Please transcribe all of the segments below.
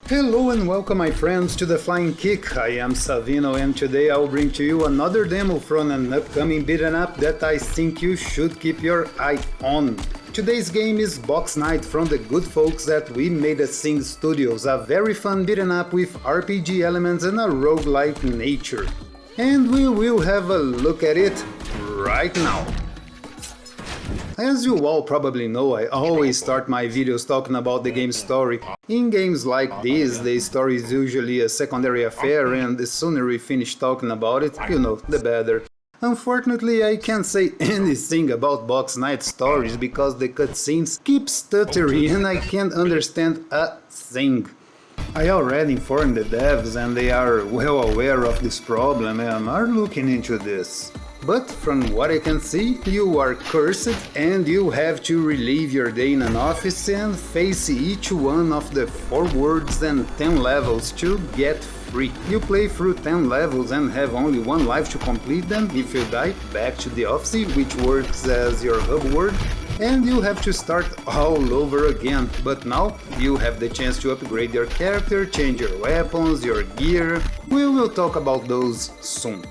Hello and welcome my friends to the Flying Kick. I am Savino and today I will bring to you another demo from an upcoming beat'em up that I think you should keep your eye on. Today's game is Box Knight from the good folks at We Made a Sing Studios, a very fun beat'em up with RPG elements and a roguelite nature. And we will have a look at it right now. As you all probably know, I always start my videos talking about the game's story. In games like this, the story is usually a secondary affair, and the sooner we finish talking about it, the better. Unfortunately, I can't say anything about Box Knight stories because the cutscenes keep stuttering and I can't understand a thing. I already informed the devs and they are well aware of this problem and are looking into this. But from what I can see, you are cursed and you have to relive your day in an office and face each one of the 4 worlds and 10 levels to get free. You play through 10 levels and have only 1 life to complete them. If you die, back to the office, which works as your hub world, and you have to start all over again. But now you have the chance to upgrade your character, change your weapons, your gear. We will talk about those soon.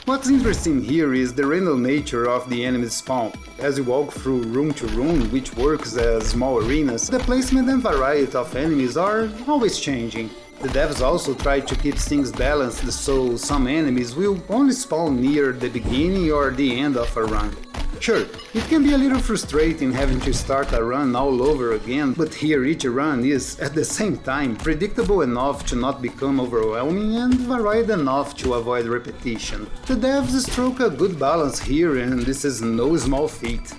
What's interesting here is the random nature of the enemy spawn. As you walk through room to room, which works as small arenas, the placement and variety of enemies are always changing. The devs also try to keep things balanced, so some enemies will only spawn near the beginning or the end of a run. Sure, it can be a little frustrating having to start a run all over again, but here each run is, at the same time, predictable enough to not become overwhelming and varied enough to avoid repetition. The devs struck a good balance here and this is no small feat.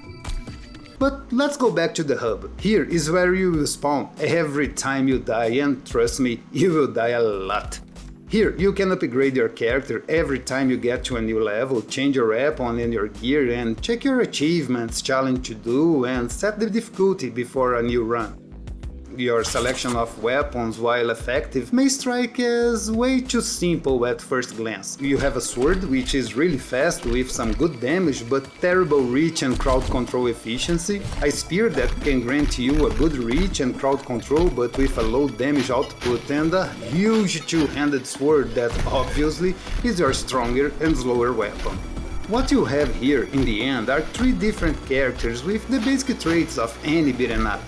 But let's go back to the hub. Here is where you will spawn every time you die, and trust me, you will die a lot. Here you can upgrade your character every time you get to a new level, change your weapon and your gear, and check your achievements, challenge to do, and set the difficulty before a new run. Your selection of weapons, while effective, may strike as way too simple at first glance. You have a sword, which is really fast with some good damage but terrible reach and crowd control efficiency, a spear that can grant you a good reach and crowd control but with a low damage output, and a huge two-handed sword that obviously is your stronger and slower weapon. What you have here in the end are 3 different characters with the basic traits of any beat'em up.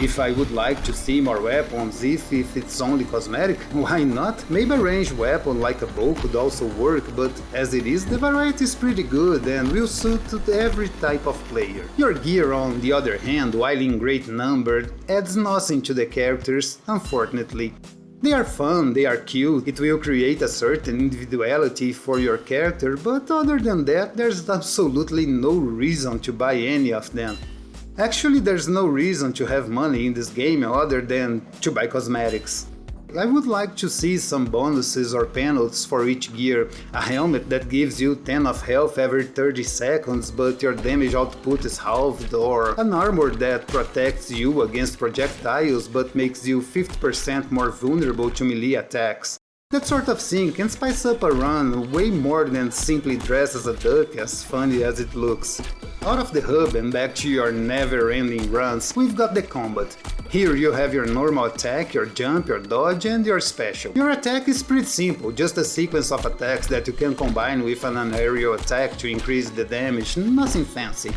If I would like to see more weapons, if it's only cosmetic, why not? Maybe a ranged weapon like a bow could also work, but as it is, the variety is pretty good and will suit every type of player. Your gear, on the other hand, while in great number, adds nothing to the characters, unfortunately. They are fun, they are cute, it will create a certain individuality for your character, but other than that, there's absolutely no reason to buy any of them. Actually, there's no reason to have money in this game other than to buy cosmetics. I would like to see some bonuses or penalties for each gear, a helmet that gives you 10 of health every 30 seconds but your damage output is halved, or an armor that protects you against projectiles but makes you 50% more vulnerable to melee attacks. That sort of thing can spice up a run way more than simply dress as a duck, as funny as it looks. Out of the hub and back to your never-ending runs, we've got the combat. Here you have your normal attack, your jump, your dodge and your special. Your attack is pretty simple, just a sequence of attacks that you can combine with an aerial attack to increase the damage, nothing fancy.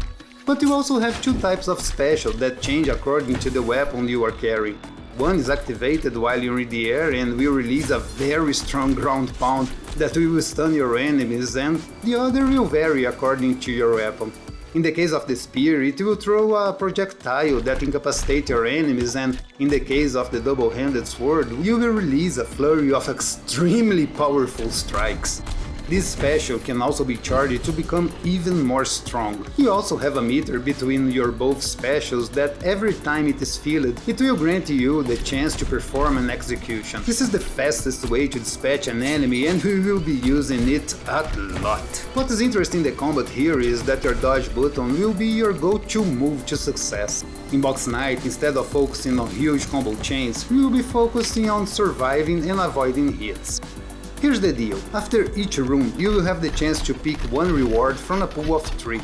But you also have 2 types of special that change according to the weapon you are carrying. One is activated while you're in the air and will release a very strong ground pound that will stun your enemies, and the other will vary according to your weapon. In the case of the spear, it will throw a projectile that incapacitates your enemies, and in the case of the double-handed sword, you will release a flurry of extremely powerful strikes. This special can also be charged to become even more strong. You also have a meter between your both specials that every time it is filled, it will grant you the chance to perform an execution. This is the fastest way to dispatch an enemy and we will be using it a lot. What is interesting in the combat here is that your dodge button will be your go-to move to success. In Box Knight, instead of focusing on huge combo chains, you will be focusing on surviving and avoiding hits. Here's the deal, after each room you will have the chance to pick 1 reward from a pool of 3.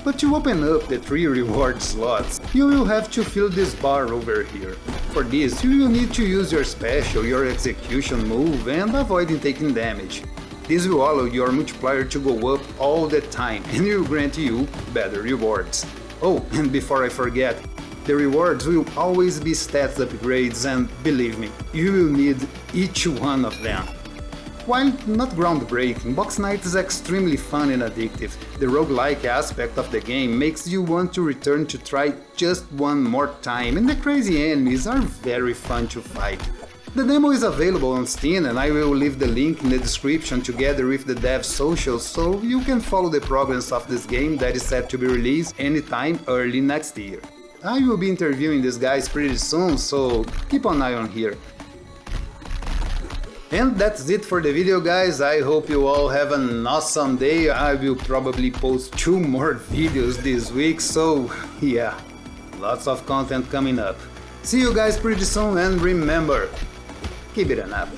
But to open up the 3 reward slots, you will have to fill this bar over here. For this, you will need to use your special, your execution move, and avoiding taking damage. This will allow your multiplier to go up all the time and will grant you better rewards. Oh, and before I forget, the rewards will always be stats upgrades, and believe me, you will need each one of them. While not groundbreaking, Box Night is extremely fun and addictive. The roguelike aspect of the game makes you want to return to try just one more time, and the crazy enemies are very fun to fight. The demo is available on Steam, and I will leave the link in the description together with the dev's socials so you can follow the progress of this game that is set to be released anytime early next year. I will be interviewing these guys pretty soon, so keep an eye on here. And that's it for the video, guys. I hope you all have an awesome day. I will probably post 2 more videos this week, so yeah, lots of content coming up. See you guys pretty soon, and remember, keep it an up.